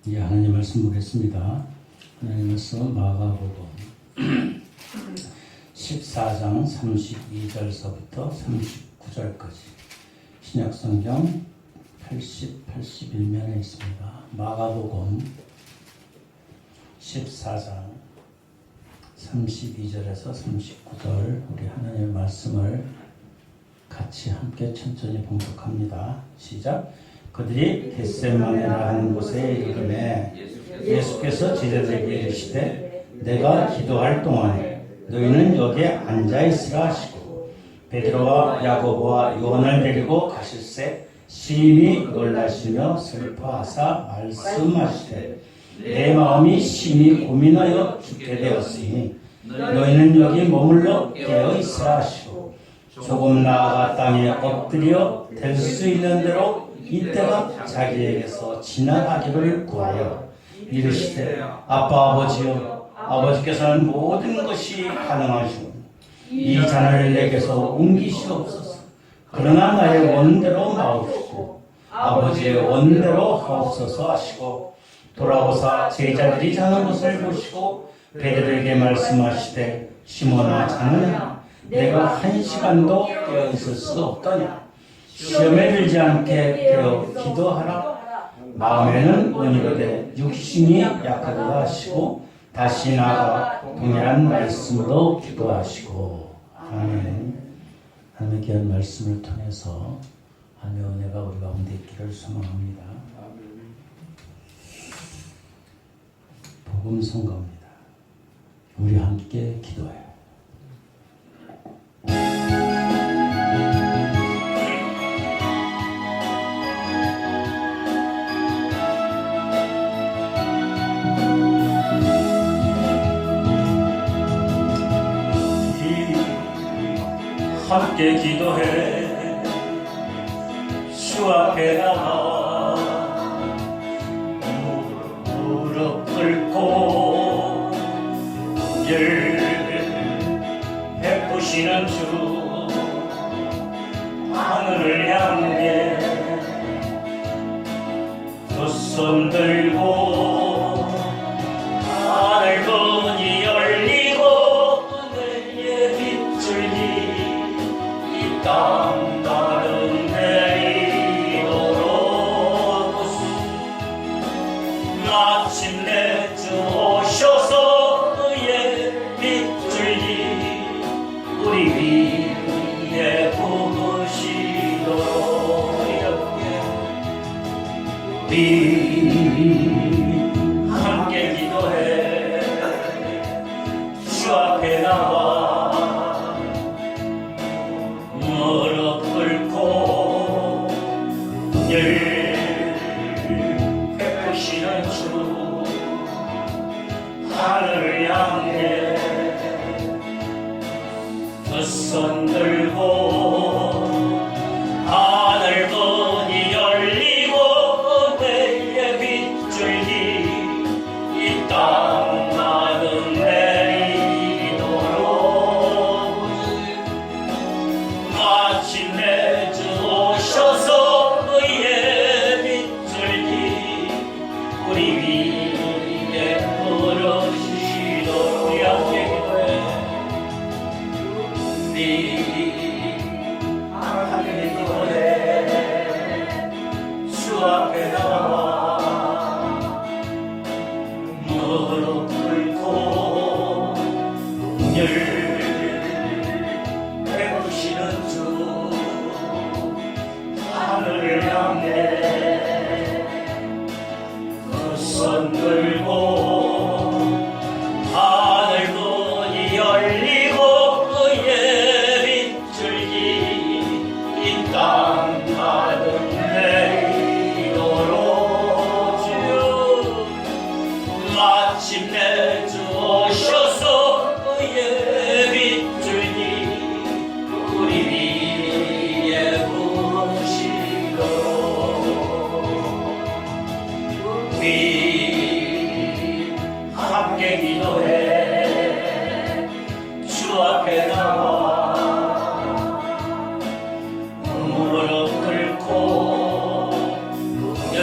예, 하나님 말씀 보겠습니다. 하나님 말씀은 마가복음 14장 32절서부터 39절까지 신약성경 81면에 있습니다. 마가복음 14장 32절에서 39절 우리 하나님의 말씀을 같이 함께 천천히 봉독합니다. 시작. 그들이 겟세마네라 하는 곳에 이르매 예수께서 제자들에게 이르시되 내가 기도할 동안에 너희는 여기에 앉아있으라 하시고 베드로와 야고보와 요한을 데리고 가실새 심히 놀라시며 슬퍼하사 말씀하시되 내 마음이 심히 고민하여 죽게 되었으니 너희는 여기 머물러 깨어있으라 하시고 조금 나아가 땅에 엎드려 될 수 있는 대로 이때가 자기에게서 지나가기를 구하여 이르시되 아빠 아버지여 아버지께서는 모든 것이 가능하시오 이 잔을 내게서 옮기시옵소서. 그러나 나의 원대로 마옵시고 아버지의 원대로 하옵소서 하시고 돌아오사 제자들이 자는 것을 보시고 베드로에게 말씀하시되 시몬아 자느냐 내가 한 시간도 깨어 있을 수 없더냐 시험에 들지 않게 되어 기도하라. 마음에는 온이로되 육신이 약하다 하시고 다시 나아가 동일한 말씀으로 기도하시고 아멘. 하나님의 귀한 말씀을 통해서 하나님의 은혜가 우리 가운데 있기를 소망합니다. 복음 선거입니다. 우리 함께 기도해요. 함께 기도해 주 앞에 나와 무릎 꿇고 늘 베푸시는 주 하늘을 향해 두 손 들고 하늘 문이 열리고 내의 빗줄기 땅 가운데 이도록 마침내 주 오셔서 그의 빗줄기 우리 위에 부으시도록 우리 함께 기도해 주 앞에 나와 무릎 꿇고 늘 베푸시는 주 하늘을 향해 두 손 들고 하늘 문이 열리고 내의 빗줄기 이 땅 가득 내리도록 마침내 주 오셔서 그의 빗줄기 우리 위에 부르시도록 함께 기도해 함께 기도해 주 앞에 나와 무릎 꿇고 늘 베푸시는 주 하늘을 향해 두 손 들고 하늘 문이 열리고 그의 빗줄기 이 땅 가득 내리도록 주여 마침내 주 오셔서 그의 빗줄기 우리 위에 부으시도록 우리 함께 기도해 주 앞에 나와 무릎 꿇고 늘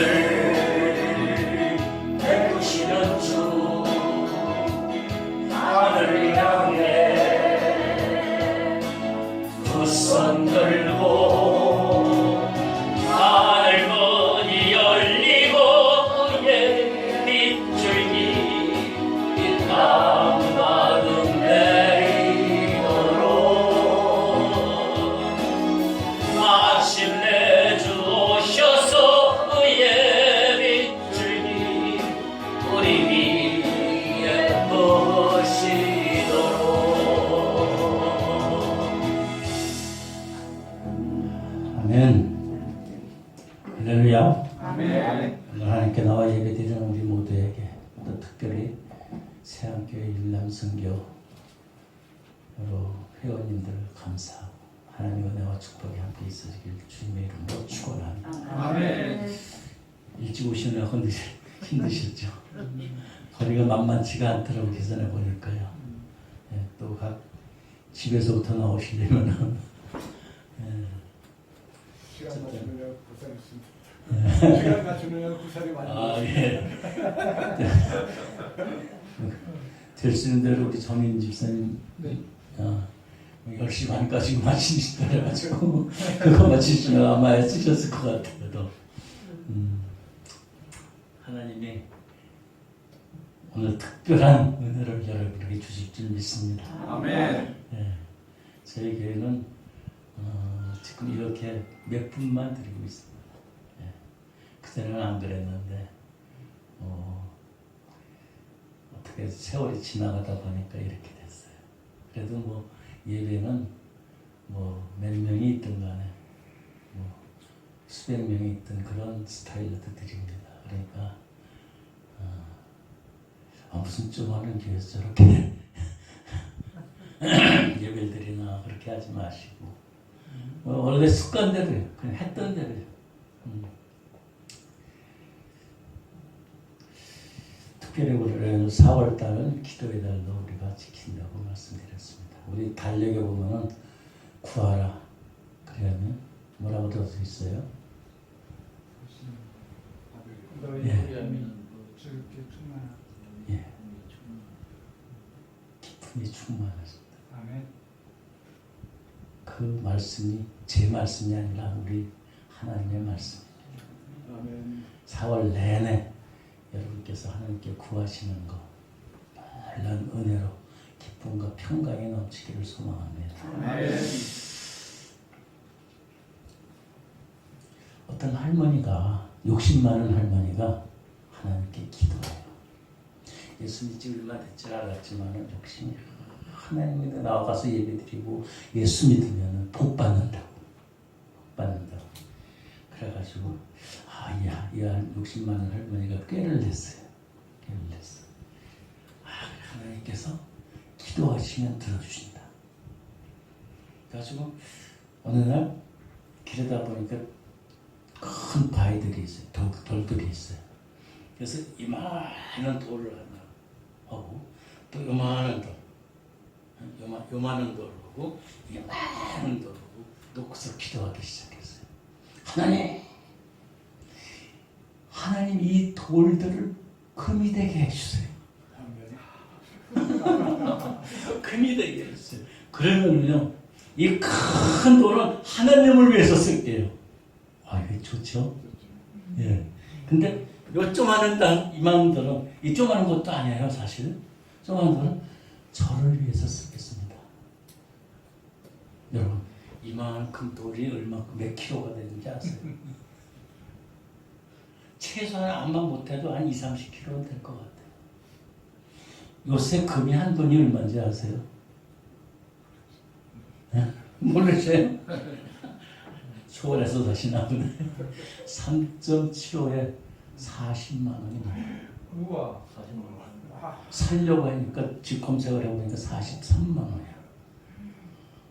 태안교회 일남선교로 회원님들 감사하고 하나님의 은혜와 축복이 함께 있으시길 주님의 이름으로 축원합니다. 아멘. 일찍 오시느라 힘드셨죠? 거리가 만만치가 않더라고 계산해 보니까요. 예, 또 각 집에서부터 나오시려면은 시간 맞추느라 고생했습니다. 시간 맞추느라 고생이 많이 예. 될 수 있는 대로 우리 정인 집사님 10시 반까지 마치시다 그래가지고 그거 마치시면 아마 애쓰셨을 것 같아요. 하나님이 오늘 특별한 은혜를 여러분에게 주실 줄 믿습니다. 아멘. 예, 저희 교회는 지금 이렇게 몇 분만 드리고 있습니다. 예, 그전에는 안 그랬는데 어떻게 세월이 지나가다 보니까 이렇게 됐어요. 그래도 뭐 예배는 뭐 몇 명이 있든 간에 뭐 수백 명이 있든 그런 스타일로 드립니다. 그러니까 무슨 좀 하는 교회에서 저렇게 예배를 드리나 그렇게 하지 마시고 원래 습관대로요. 그냥 했던 대로요. 특별히 올해 4월달은 기도의 달로 우리가 지킨다고 말씀드렸습니다. 우리 달력에 보면은 구하라 그러면 뭐라고 적혀 있어요? 예. 기쁨이 충만하십니다. 아멘. 그 말씀이 제 말씀이 아니라 우리 하나님의 말씀입니다. 아멘. 4월 내내 여러분께서 하나님께 구하시는 거 놀라운 은혜로 기쁨과 평강이 넘치기를 소망합니다. 아멘. 어떤 할머니가 욕심 많은 할머니가 하나님께 기도해요. 예수 믿지 얼마 됐지 않았지만 욕심이 하나님께 나와가서 예배드리고 예수 믿으면 복 받는다고. 그래가지고 이 욕심 많은 할머니가 꾀를 냈어요. 하나님께서 기도하시면 들어주신다. 그래가지고 어느 날 길에다 보니까 큰 바위들이 있어요. 돌들이 있어요. 그래서 이만한 돌을 하나 하고 또 요만한 돌, 요만한 돌을 하고 요만한 돌을 하고 놓고서 기도하기 시작했어요. 하나님 이 돌들을 금이 되게 해주세요. 금이 되게 해주세요. 그러면요 이 큰 돌은 하나님을 위해서 쓸게요. 이게 좋죠? 예. 근데 요 조그마한 땅, 이만한 돌은 이 조그마한 것도 아니에요, 사실. 조그마한 돌은 저를 위해서 쓰겠습니다. 여러분, 이만큼 돌이 얼마큼 몇 킬로가 되는지 아세요? 최소한 암만 못해도 한 20-30킬로는 될 것 같아요. 요새 금이 한 돈이 얼마인지 아세요? 네? 모르세요? 서울에서 사시나 보네. 3.75에 40만 원이네요. 우와. 40만 원. 살려고 하니까 집 검색을 해보니까 43만 원이야.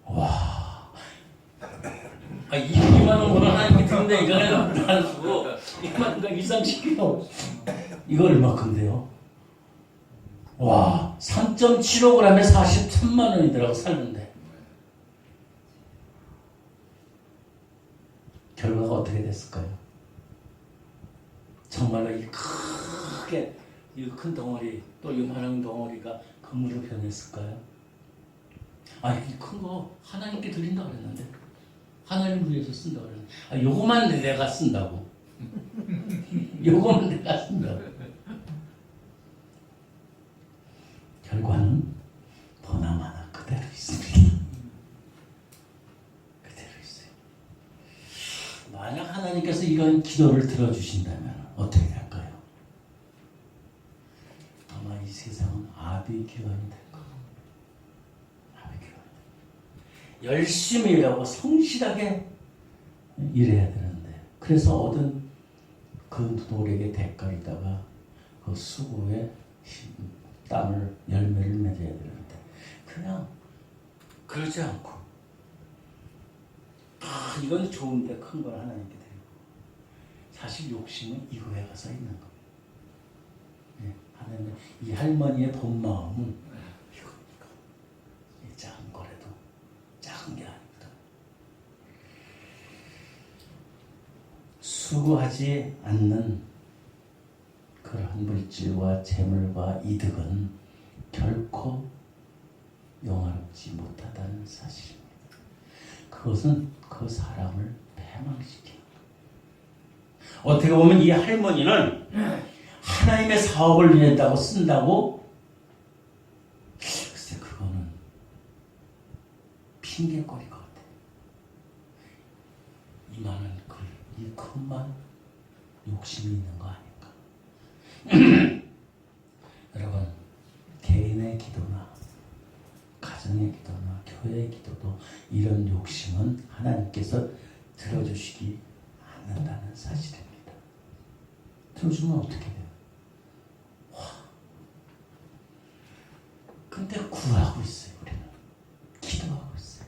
와. 2만 원으로 하나님께 드는데 이거는 안 쓰고 2만 원가 20-30kg. 이거 얼마큼 돼요? 와. 3.75g에 43만 원이더라고 샀는데. 결과가 어떻게 됐을까요? 정말로 이 크게 이 큰 덩어리 또 요만한 덩어리가 금으로 변했을까요? 이 큰 거 하나님께 드린다 그랬는데 하나님을 위해서 쓴다 그랬는데 요거만 내가 쓴다고 요거만 내가 쓴다고 결과는 보나마나 그대로 있습니다. 만약 하나님께서 이런 기도를 들어주신다면 어떻게 될까요? 아마 이 세상은 아비규환이 될 거예요. 열심히 일하고 성실하게 일해야 되는데 그래서 얻은 그 노력의 대가에다가 그 수고의 땀을 열매를 맺어야 되는데 그냥 그러지 않고 이건 좋은데 큰 걸 하나님께 드리고 사실 욕심은 이거에 가서 있는 거예요. 네, 하나님 이 할머니의 본 마음은 이거 이 작은 거라도 작은 게 아니거든. 수고하지 않는 그러한 물질과 재물과 이득은 결코 영화롭지 못하다는 사실입니다. 그것은 그 사람을 패망시키는 거예요. 어떻게 보면 이 할머니는 하나님의 사업을 위했다고 쓴다고 글쎄 그거는 핑계거리 것 같아요. 이 많은 글, 이 큰만 욕심이 있는 거 아닌가. 여러분 개인의 기도나 가정의 기도나 교회의 기도도 이런 욕심은 하나님께서 들어주시기 않는다는 사실입니다. 들어주면 어떻게 돼요? 와. 근데 구하고 있어요. 우리는 기도하고 있어요.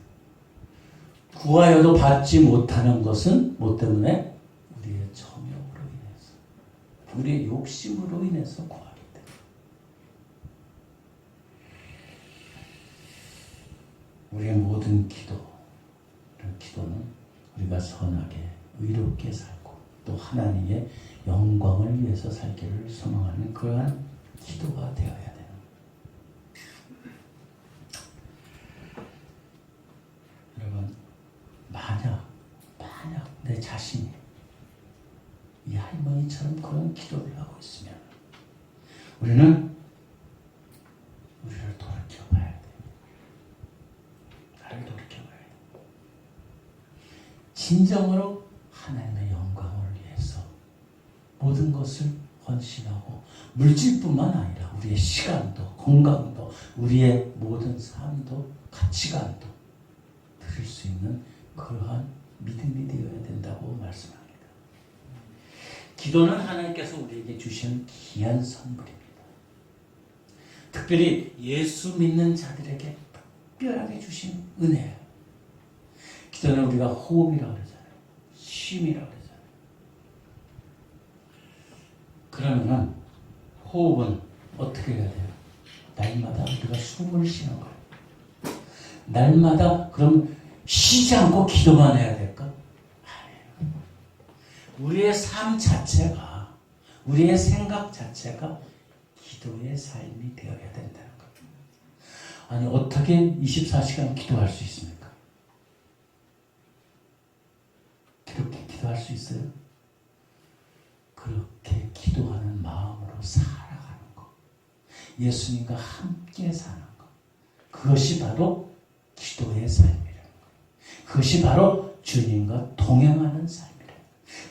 구하여도 받지 못하는 것은 뭐 때문에? 우리의 정욕으로 인해서, 우리의 욕심으로 인해서 구하기 때문에. 우리의 모든 기도는 우리가 선하게 의롭게 살고 또 하나님의 영광을 위해서 살기를 소망하는 그러한 기도가 되어야 되는 거예요. 여러분 만약 내 자신이 이 할머니처럼 그런 기도를 하고 있으면 우리를 돌이켜봐야 돼. 나를 돌이켜봐야 돼. 진정으로 하나님의 영광을 위해서 모든 것을 헌신하고 물질뿐만 아니라 우리의 시간도 건강도 우리의 모든 삶도 가치관도 드릴 수 있는 그러한 믿음이 되어야 된다고 말씀합니다. 기도는 하나님께서 우리에게 주신 귀한 선물입니다. 특별히 예수 믿는 자들에게 특별하게 주신 은혜예요. 기도는 우리가 호흡이라고 그러잖아요. 쉼이라고 그러잖아요. 그러면 호흡은 어떻게 해야 돼요? 날마다 우리가 숨을 쉬는 거예요. 날마다 그럼 쉬지 않고 기도만 해야 될까? 아니에요. 우리의 삶 자체가 우리의 생각 자체가 기도의 삶이 되어야 된다는 거예요. 아니 어떻게 24시간 기도할 수 있습니까? 그렇게 기도할 수 있어요? 그렇게 기도하는 마음으로 살아가는 것, 예수님과 함께 사는 것, 그것이 바로 기도의 삶이라는 거예요. 그것이 바로 주님과 동행하는 삶이라는 거예요.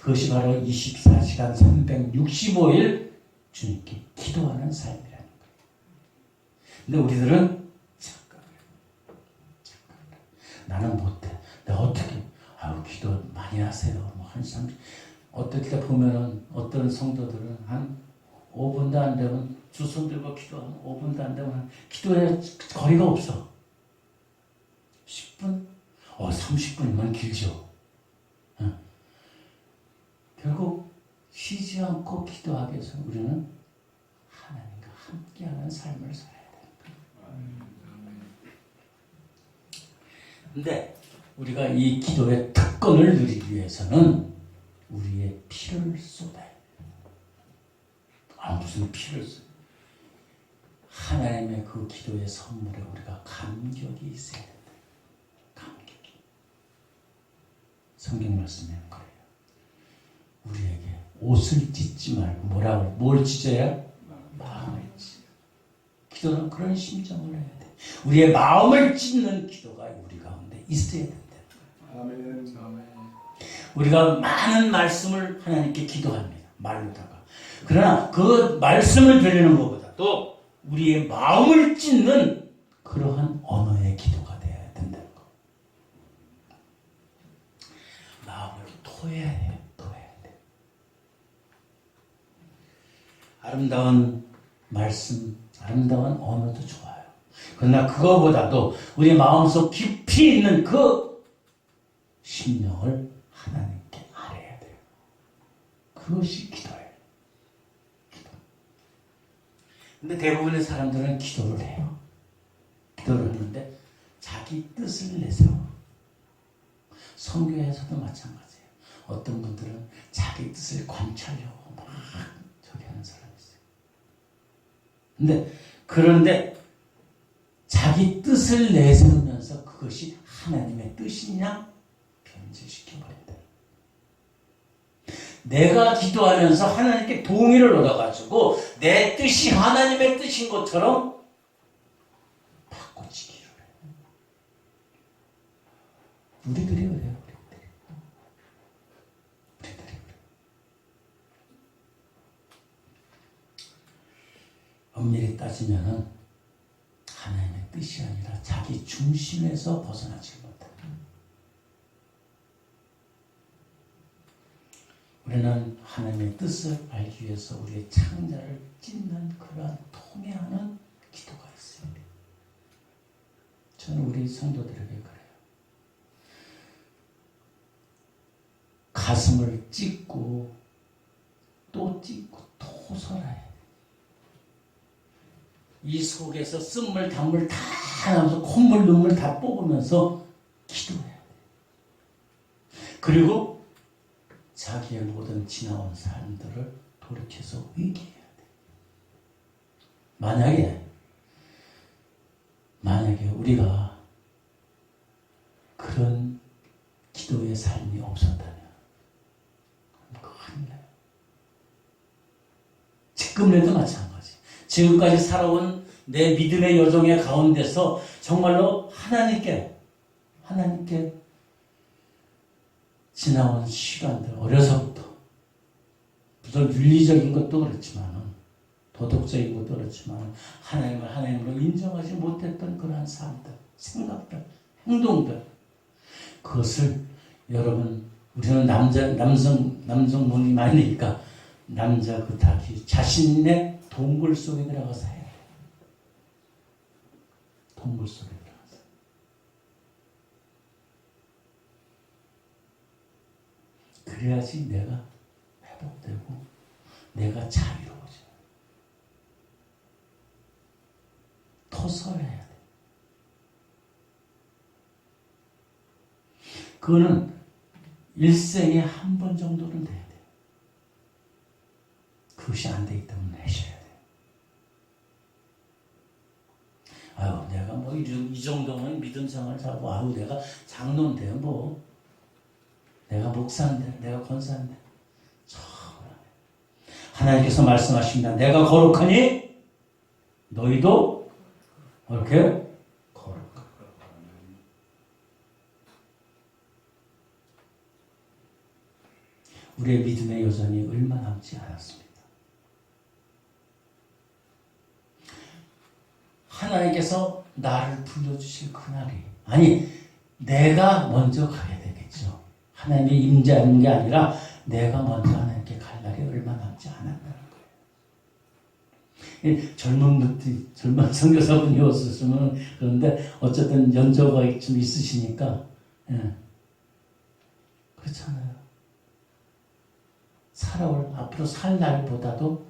그것이 바로 24시간 365일 주님께 기도하는 삶이라는 거예요. 근데 우리들은 잠깐만 나는 못해. 내가 어떻게 기도 많이 하세요. 뭐 한 30, 어떨 때 보면은 어떤 성도들은 한 5분도 안 되면 두 손 들고 기도하면 5분도 안 되면 기도에 거리가 없어. 10분? 30분이면 길죠. 결국 쉬지 않고 기도하기 위해서 우리는 하나님과 함께하는 삶을 살아야 됩니다. 근데 우리가 이 기도의 특권을 누리기 위해서는 우리의 피를 쏟아야 돼요. 무슨 피를 쏟아요? 하나님의 그 기도의 선물에 우리가 감격이 있어야 된다. 감격이. 성경 말씀에 그래요. 우리에게 옷을 찢지 말고 뭘 찢어야? 마음을 찢어야. 기도는 그런 심정을 해야 돼. 우리의 마음을 찢는 기도가 우리 가운데 있어야 된다. 아멘. 우리가 많은 말씀을 하나님께 기도합니다. 말로다가. 그러나 그 말씀을 드리는 것보다도 우리의 마음을 찢는 그러한 언어의 기도가 되어야 된다는 거. 마음을 토해야 해요. 토해야 돼. 아름다운 말씀, 아름다운 언어도 좋아요. 그러나 그거보다도 우리 마음속 깊이 있는 그 심령을 하나님께 아뢰야 돼요. 그것이 기도예요. 기도. 근데 대부분의 사람들은 기도를 해요. 기도를 하는데 자기 뜻을 내세워. 선교에서도 마찬가지예요. 어떤 분들은 자기 뜻을 관찰하려고 막 저기 하는 사람이 있어요. 그런데 자기 뜻을 내세우면서 그것이 하나님의 뜻이냐 변질시켜버린다. 내가 기도하면서 하나님께 동의를 얻어가지고 내 뜻이 하나님의 뜻인 것처럼 바꿔치기를 해요. 우리들이 그래요. 엄밀히 따지면은 하나님의 뜻이 아니라 자기 중심에서 벗어나지 못해요. 우리는 하나님의 뜻을 알기 위해서 우리의 창자를 찢는 그러한 통해하는 기도가 있어요. 저는 우리 성도들에게 그래요. 가슴을 찢고 또 찢고 토설해요. 이 속에서 쓴물 단물 다 나면서 콧물 눈물 다 뽑으면서 기도해야 돼. 그리고 자기의 모든 지나온 삶들을 돌이켜서 회개해야 돼. 만약에 우리가 그런 기도의 삶이 없었다면 큰일 나요. 지금에도 마찬가지. 지금까지 살아온 내 믿음의 여정의 가운데서 정말로 하나님께 지나온 시간들, 어려서부터 무슨 윤리적인 것도 그렇지만 도덕적인 것도 그렇지만 하나님을 하나님으로 인정하지 못했던 그러한 삶들, 생각들, 행동들, 그것을 여러분, 우리는 남성분이 많으니까 남자 그 닭이 자신의 동굴 속에 들어가서 해야 돼. 동굴 속에 들어가서. 그래야지 내가 회복되고 내가 자유로워져. 토설해야 돼. 그거는 일생에 한 번 정도는 돼야 돼. 그것이 안 되기 때문에 하셔야 돼. 아유, 내가 뭐 이 정도면 믿음 생활을 하고, 아유, 내가 장로인데, 뭐, 내가 목사인데, 내가 권사인데. 하나님께서 말씀하십니다. 내가 거룩하니 너희도 이렇게 거룩하라. 우리의 믿음의 여정이 얼마 남지 않았습니다. 하나님께서 나를 불러주실 그날이, 아니 내가 먼저 가야 되겠죠. 하나님이 임재하는 게 아니라 내가 먼저 하나님께 갈 날이 얼마 남지 않았다는 거예요. 젊은 선교사분이었으면 그런데 어쨌든 연조가 좀 있으시니까, 예. 그렇잖아요. 앞으로 살 날보다도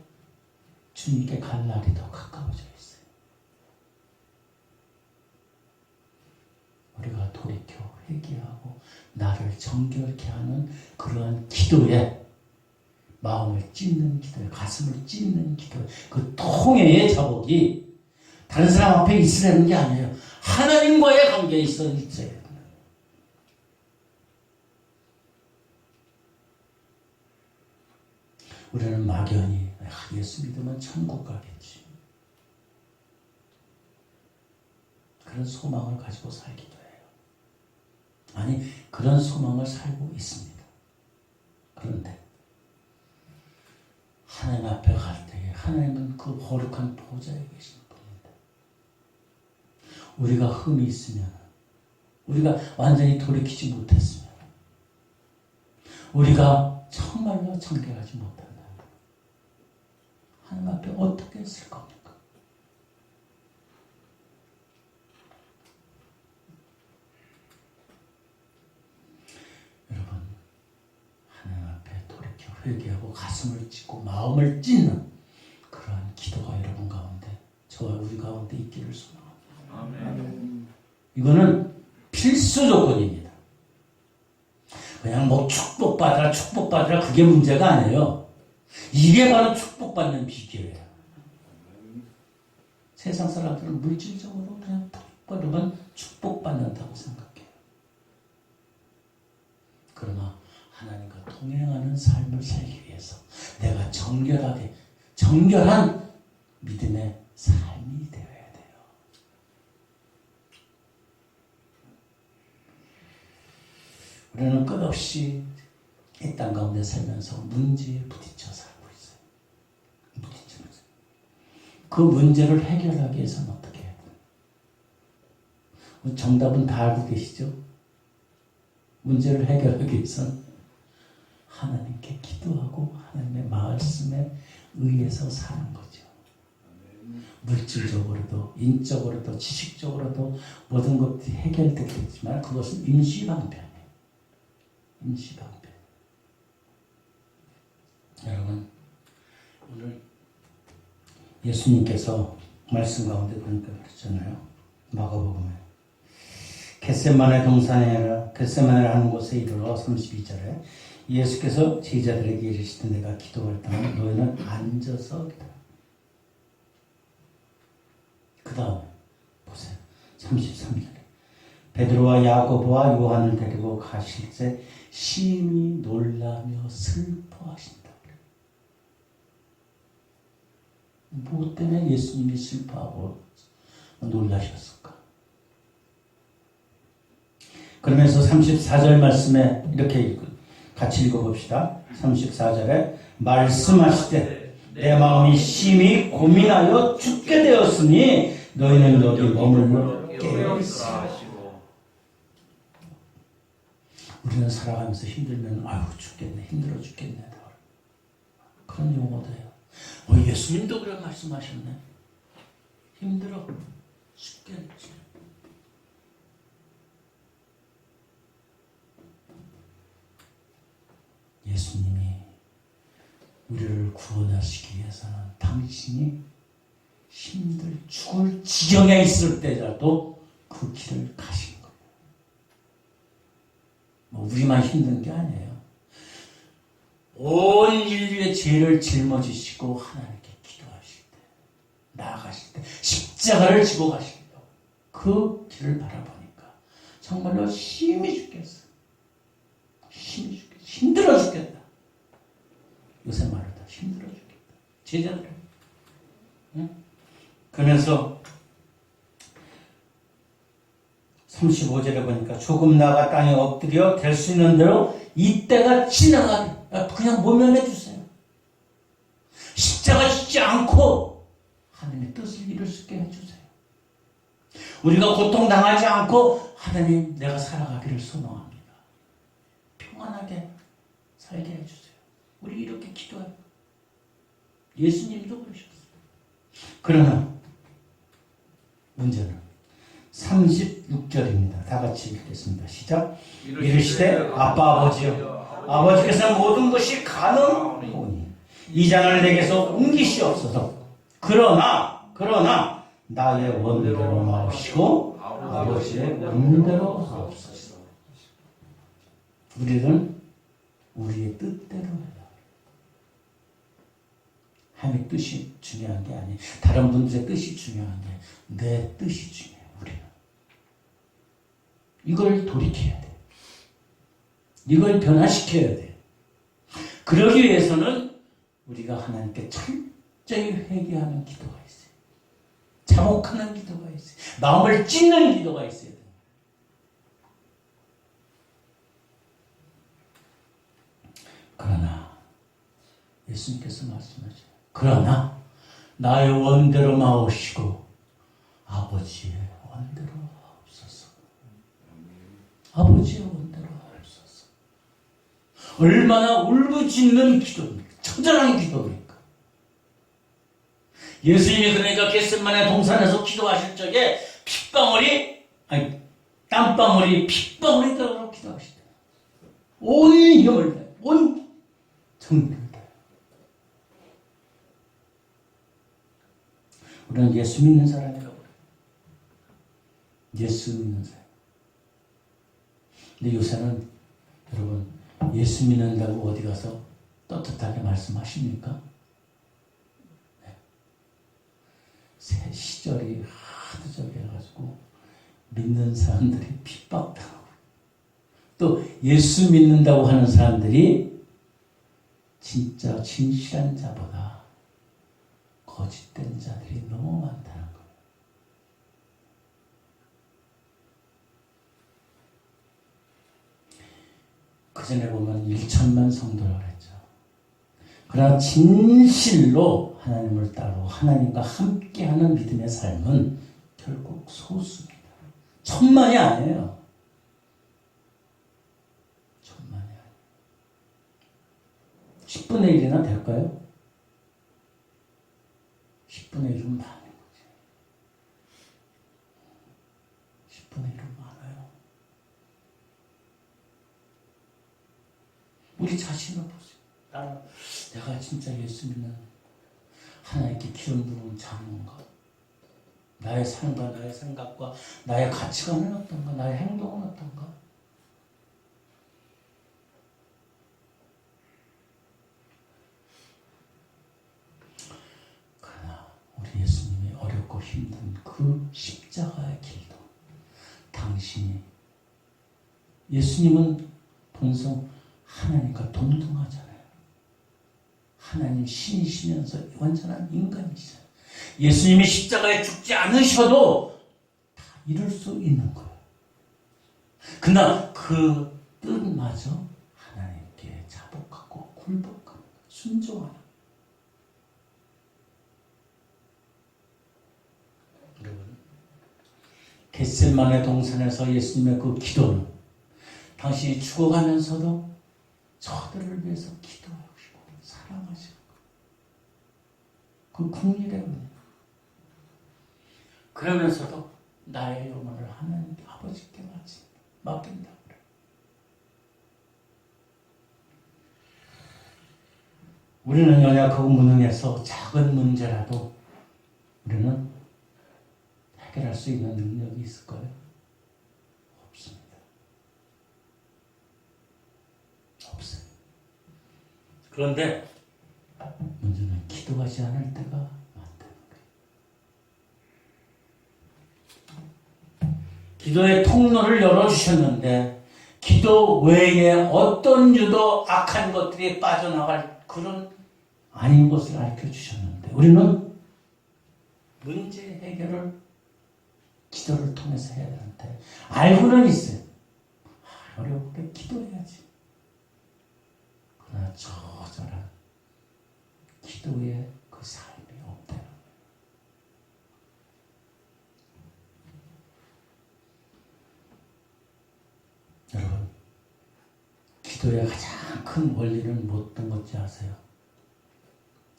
주님께 갈 날이 더 가까워져 있어요. 우리가 돌이켜 회개하고 나를 정결케 하는 그러한 기도에, 마음을 찢는 기도에, 가슴을 찢는 기도에, 그 통해의 자복이 다른 사람 앞에 있으라는 게 아니에요. 하나님과의 관계에 있어야 돼요. 우리는 막연히 예수 믿으면 천국 가겠지, 그런 소망을 가지고 살기도 해요. 아니, 그런 소망을 살고 있습니다. 그런데 하나님 앞에 갈 때에 하나님은 그 거룩한 보좌에 계신 분인데, 우리가 흠이 있으면, 우리가 완전히 돌이키지 못했으면, 우리가 정말로 정결하지 못한다, 하나님 앞에 어떻게 했을 겁니까? 회개하고 가슴을 찢고 마음을 찢는 그러한 기도가 여러분 가운데 저와 우리 가운데 있기를 소망합니다. 아멘. 이거는 필수 조건입니다. 그냥 뭐 축복받으라 그게 문제가 아니에요. 이게 바로 축복받는 비결이에요. 세상 사람들은 물질적으로 그냥 받으면 축복받는다고 생각해요. 그러나 하나님과 동행하는 삶을 살기 위해서 내가 정결한 믿음의 삶이 되어야 돼요. 우리는 끝없이 이 땅 가운데 살면서 문제에 부딪혀 살고 있어요. 부딪히면서. 그 문제를 해결하기 위해서는 어떻게 해야 돼요? 정답은 다 알고 계시죠? 문제를 해결하기 위해서는 하나님께 기도하고 하나님의 말씀에 의해서 사는 거죠. 물질적으로도 인적으로도 지식적으로도 모든 것들이 해결되겠지만 그것은 임시방편이에요. 임시방편. 여러분 오늘 예수님께서 말씀 가운데 그러니까 그랬잖아요. 마가복음에 겟세마네 동산에 겟세마네 하는 곳에 이르러 32절에 예수께서 제자들에게 이르시되 내가 기도할 때는 너희는 앉아서 기도하라. 그 다음에 보세요. 33절에 베드로와 야고보와 요한을 데리고 가실 때 심히 놀라며 슬퍼하신다. 무엇 때문에 예수님이 슬퍼하고 놀라셨을까? 그러면서 34절 말씀에 이렇게 같이 읽어봅시다. 34절에 말씀하시되 내 마음이 심히 고민하여 죽게 되었으니 너희는 여기 머물러 깨어있으라. 우리는 살아가면서 힘들면 아유 죽겠네 힘들어 죽겠네 그런 용어도 해요. 예수님도 그런 말씀하셨네. 힘들어 죽겠지. 예수님이 우리를 구원하시기 위해서는 당신이 힘들 죽을 지경에 있을 때라도 그 길을 가신 거예요. 우리만 힘든 게 아니에요. 온 인류의 죄를 짊어지시고 하나님께 기도하실 때, 나아가실 때 십자가를 지고 가시려고 그 길을 바라보니까 정말로 힘이 죽겠어. 힘이 죽겠어. 힘들어 죽겠다. 요새 말하다 힘들어 죽겠다. 제자들. 응? 그러면서 35절에 보니까 조금 나가 땅에 엎드려 될 수 있는 대로 이때가 지나가게 그냥 모면해 주세요. 십자가 짓지 않고 하나님의 뜻을 이룰 수 있게 해주세요. 우리가 고통당하지 않고 하나님 내가 살아가기를 소망합니다. 평안하게 살게 해주세요. 우리 이렇게 기도해요. 예수님도 그러셨어요. 그러나 문제는 36절입니다. 다 같이 읽겠습니다. 시작. 이르시되 아빠 아버지여 아버지께서 모든 것이 가능하오니 이 잔을 내게서 옮기시옵소서. 그러나 나의 원대로 마옵시고 아버지의 원대로 하옵소서. 우리는 우리의 뜻대로 해요. 하나님의 뜻이 중요한 게 아니에요. 다른 분들의 뜻이 중요한 게 내 뜻이 중요해요. 우리는 이걸 돌이켜야 돼. 이걸 변화시켜야 돼. 그러기 위해서는 우리가 하나님께 철저히 회개하는 기도가 있어요. 자복하는 기도가 있어요. 마음을 찢는 기도가 있어야 돼요. 그러나 예수님께서 말씀하죠. 그러나 나의 원대로 마오시고 아버지의 원대로 하옵소서. 아버지의 원대로 하옵소서. 얼마나 울부짖는 기도입니까? 처절한 기도입니까? 예수님이 그러니까 겟세마네 동산에서 기도하실 적에 땀방울이 핏방울이 들어가고 기도하시대요. 온 힘을 온 정리를 돼요. 우리는 예수 믿는 사람이라고 그래요. 예수 믿는 사람. 근데 요새는 여러분 예수 믿는다고 어디 가서 떳떳하게 말씀하십니까? 네. 새 시절이 하도 저기 해가지고 믿는 사람들이 핍박당하고 또 예수 믿는다고 하는 사람들이 진짜 진실한 자보다 거짓된 자들이 너무 많다는 거예요. 그 전에 보면 1천만 성도라고 했죠. 그러나 진실로 하나님을 따르고 하나님과 함께하는 믿음의 삶은 결국 소수입니다. 천만이 아니에요. 천만이 아니에요. 10분의 1이나 될까요? 10분의 1은 많은 거지. 10분의 1은 많아요. 우리 자신을 보세요. 내가 진짜 예수 믿는 하나님께 기름 부은 자인가? 나의 삶과 나의 생각과 나의 가치관은 어떤가? 나의 행동은 어떤가? 그러나 우리 예수님이 어렵고 힘든 그 십자가의 길도 당신이 예수님은 본성 하나님과 동등하잖아요. 하나님 신이시면서 완전한 인간이시잖아요. 예수님이 십자가에 죽지 않으셔도 다 이룰 수 있는 거예요. 그러나 그 뜻마저 하나님께 자복하고 굴복하는 순종하는. 여러분, 겟셀만의 동산에서 예수님의 그 기도는 당신이 죽어가면서도 저들을 위해서 기도하시고 사랑하시고 그 국민의 은혜. 그러면서도 나의 영혼을 하나님 아버지께 맡긴다고 그래요. 우리는 연약하고 무능해서 작은 문제라도 우리는 해결할 수 있는 능력이 있을까요? 없습니다. 없어요. 그런데 문제는 기도하지 않을 때가 많다는 거예요. 기도의 통로를 열어주셨는데 기도 외에 어떤 유도 악한 것들이 빠져나갈 그런 아닌 것을 알려주셨는데 우리는 문제 해결을 기도를 통해서 해야 되는데 알고는 있어요. 어려운데 기도해야지. 그러나 저절한 기도의 그 삶이 없다는 거예요. 여러분, 기도의 가장 큰 원리는 어떤 건지 아세요?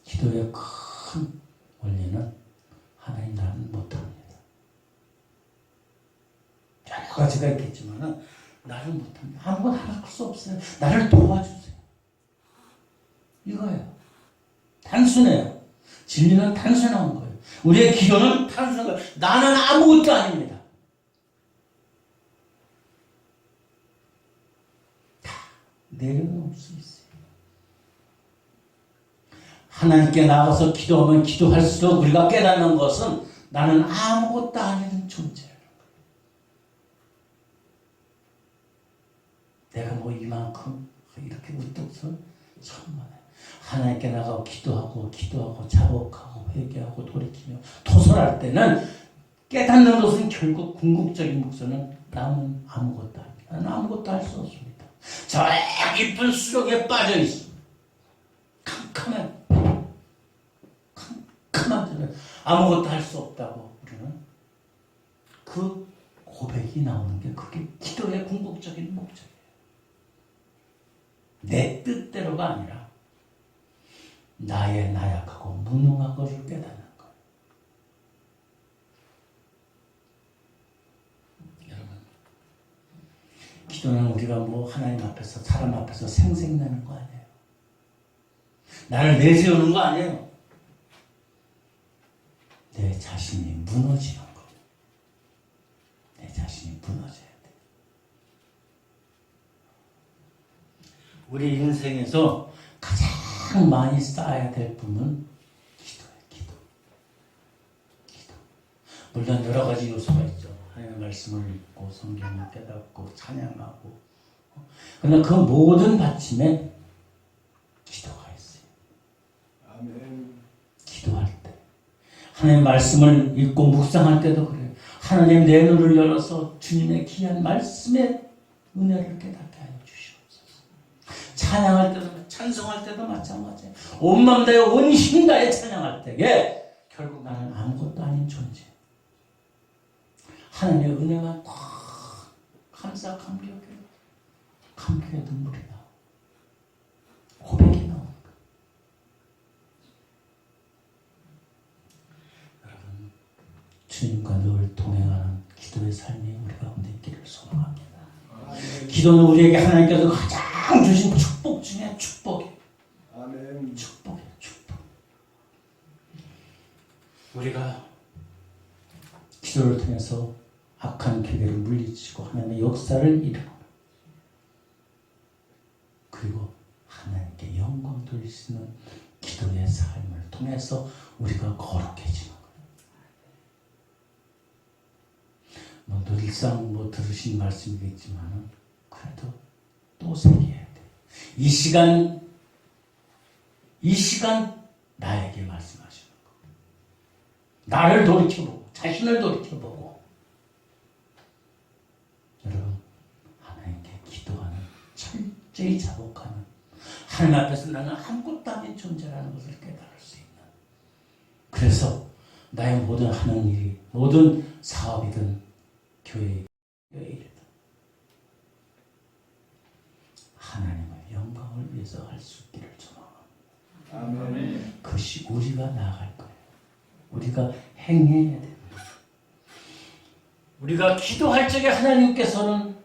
기도의 큰 원리는 하나님 나는 못합니다. 여러 가지가 있겠지만 나를 못합니다. 아무것도 할 수 없어요. 나를 도와주세요. 이거예요. 단순해요. 진리는 단순한 거예요. 우리의 기도는 단순한 거예요. 나는 아무것도 아닙니다. 다 내려놓을 수 있어요. 하나님께 나가서 기도하면 기도할수록 우리가 깨닫는 것은 나는 아무것도 아닌 존재예요. 내가 뭐 이만큼 이렇게 우뚝서 천만에 하나님께 나가고 기도하고 자복하고 회개하고 돌이키며 토설할 때는 깨닫는 것은 결국 궁극적인 목표는 나는 아무것도 아닙니다. 나는 아무것도 할 수 없습니다. 저 깊은 수렁에 빠져 있어. 캄캄한 저는 아무것도 할 수 없다고 우리는 그 고백이 나오는 게 그게 기도의 궁극적인 목적이에요. 내 뜻대로가 아니라 나의 나약하고 무능한 것을 깨닫는 거예요. 여러분, 기도는 우리가 뭐 하나님 앞에서 사람 앞에서 생색내는 거 아니에요. 나를 내세우는 거 아니에요. 내 자신이 무너지는 거예요. 내 자신이 무너져야 돼. 우리 인생에서 가장 많이 쌓아야 될 부분은 기도예요. 기도. 물론 여러 가지 요소가 있죠. 하나님의 말씀을 읽고 성경을 깨닫고 찬양하고. 그러나 그 모든 받침에 기도가 있어요. 아멘. 기도할 때. 하나님의 말씀을 읽고 묵상할 때도 그래요. 하나님 내 눈을 열어서 주님의 귀한 말씀의 은혜를 깨닫게 하여 주시옵소서. 찬양할 때도, 찬송할 때도 마찬가지예요. 온 마음 다해 온 힘 다해 찬양할 때에 결국 나는 아무것도 아닌 존재. 하나님의 은혜가 꽉 감사 감격에 눈물이 나와. 고백이 나오는 거예요. 여러분, 주님과 늘 동행하는 기도의 삶이 우리 가운데 있기를 소망합니다. 기도는 우리에게 하나님께서 가장 주신 축복 중에 축복이에요. 아멘. 축복이에요. 축복. 우리가 기도를 통해서 악한 괴계를 물리치고 하나님의 역사를 일어나고 그리고 하나님께 영광 돌리시는 기도의 삶을 통해서 우리가 거룩해지는 거예요. 늘상 들으신 말씀이겠지만 그래도 또 새겨야 돼. 이 시간 나에게 말씀하시는 거. 나를 돌이켜보고 자신을 돌이켜보고 여러분 하나님께 기도하는 철저히 자복하는 하나님 앞에서 나는 아무것도 아닌 존재라는 것을 깨달을 수 있는 그래서 나의 모든 하는 일이 모든 사업이든 교회이든 하나님의 영광을 위해서 할 수 있기를 소망합니다. 아멘. 그것이 우리가 나아갈 거예요. 우리가 행해야 됩니다. 우리가 기도할 적에 하나님께서는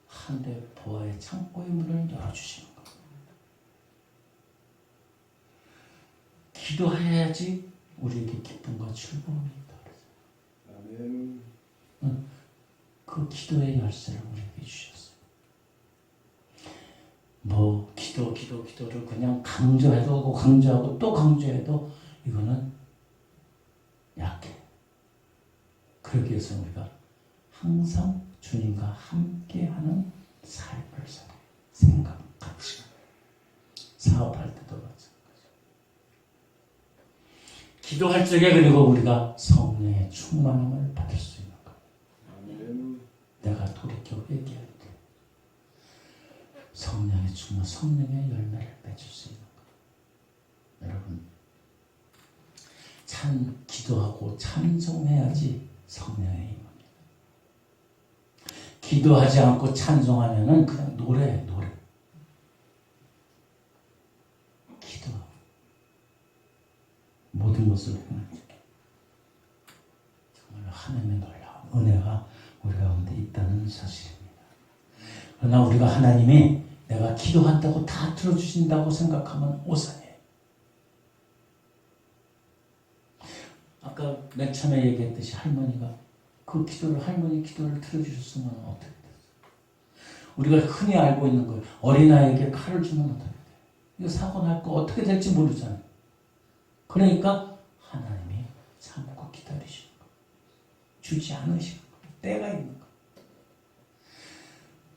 한대 보아의 창고의 문을 열어주시는 겁니다. 기도해야지 우리에게 기쁨과 즐거움이 있다. 아멘. 그 기도의 열쇠를 우리에게 주셨어요. 기도를 그냥 강조하고 또 강조해도 이거는 약해. 그러기 위해서 우리가 항상 주님과 함께하는 삶을 살아요. 생각, 가치, 사업할 때도 마찬가지. 기도할 적에 그리고 우리가 성령의 충만함을 받을 수 있는 거예요. 아멘. 내가 돌이켜 회개할 때 성령의 충만, 성령의 열매를 맺을 수 있는 거예요. 여러분, 기도하고 찬송해야지 성령의 힘입니다. 기도하지 않고 찬송하면은 그냥 노래. 기도. 모든 것을 행하게. 정말 하나님의 놀라운 은혜가 우리 가운데 있다는 사실입니다. 그러나 우리가 하나님이 내가 기도한다고 다 들어주신다고 생각하면 오산이에요. 아까 맨 처음에 얘기했듯이 할머니 기도를 들어주셨으면 어떻게 됐어요? 우리가 흔히 알고 있는 거예요. 어린아이에게 칼을 주면 어떻게 돼요? 이거 사고 날 거 어떻게 될지 모르잖아요. 그러니까 하나님이 참고 기다리시는 거예요. 주지 않으시는 거예요. 때가 있는 거예요.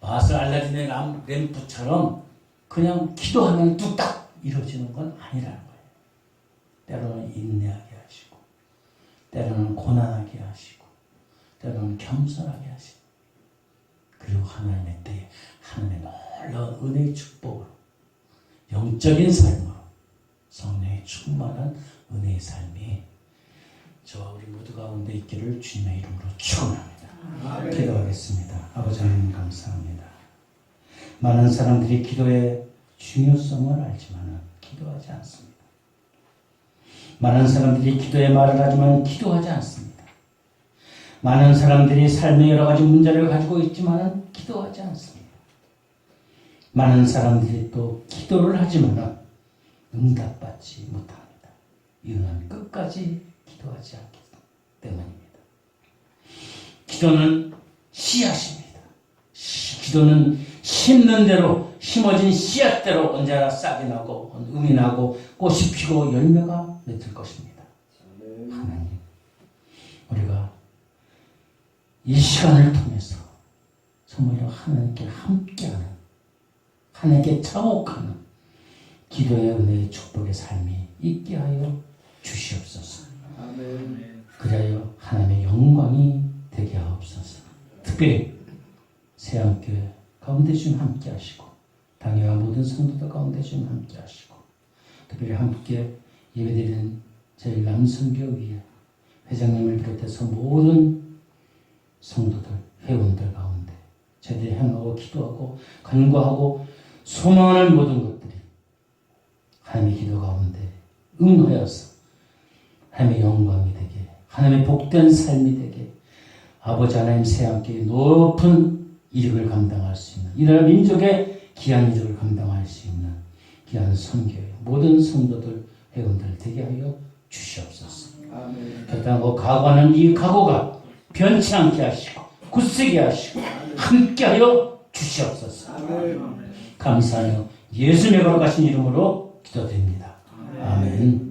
바스 알라딘의 램프처럼 그냥 기도하면 뚝딱 이루어지는 건 아니라는 거예요. 때로는 인내하게 하시고 때로는 고난하게 하시고 때로는 겸손하게 하시고 그리고 하나님의 때에 하나님의 놀라운 은혜의 축복으로 영적인 삶으로 성령의 충만한 은혜의 삶이 저와 우리 모두 가운데 있기를 주님의 이름으로 축원합니다. 기도하겠습니다. 아버지 하나님 감사합니다. 많은 사람들이 기도의 중요성을 알지만 기도하지 않습니다. 많은 사람들이 기도의 말을 하지만 기도하지 않습니다. 많은 사람들이 삶의 여러 가지 문제를 가지고 있지만 기도하지 않습니다. 많은 사람들이 또 기도를 하지만 응답받지 못합니다. 이유는 끝까지 기도하지 않기 때문입니다. 기도는 씨앗입니다. 기도는 심는 대로 심어진 씨앗대로 언제나 싹이 나고 음이 나고 꽃이 피고 열매가 맺을 것입니다. 하나님, 우리가 이 시간을 통해서 정말로 하나님께 함께하는, 하나님께 자옥하는 기도의 은혜의 축복의 삶이 있게 하여 주시옵소서. 그리하여 하나님의 영광이 되게 하옵소서. 특별히 새안교회 가운데 좀 함께 하시고 당회와 모든 성도들 가운데 좀 함께 하시고 특별히 함께 예배드리는 저희 남선교위에 회장님을 비롯해서 모든 성도들, 회원들 가운데 제대로 행하고 기도하고 간구하고 소망하는 모든 것들이 하나님의 기도 가운데 응하여서 하나님의 영광이 되게, 하나님의 복된 삶이 되게, 아버지 하나님 새함께 높은 이력을 감당할 수 있는, 이 나라 민족의 귀한 이력을 감당할 수 있는 귀한 선교회 모든 성도들, 회원들 되게 하여 주시옵소서. 결단하고 각오하는 이 각오가 변치 않게 하시고 굳세게 하시고 함께 하여 주시옵소서. 감사하여 예수님의 거룩하신 이름으로 기도드립니다. 아멘.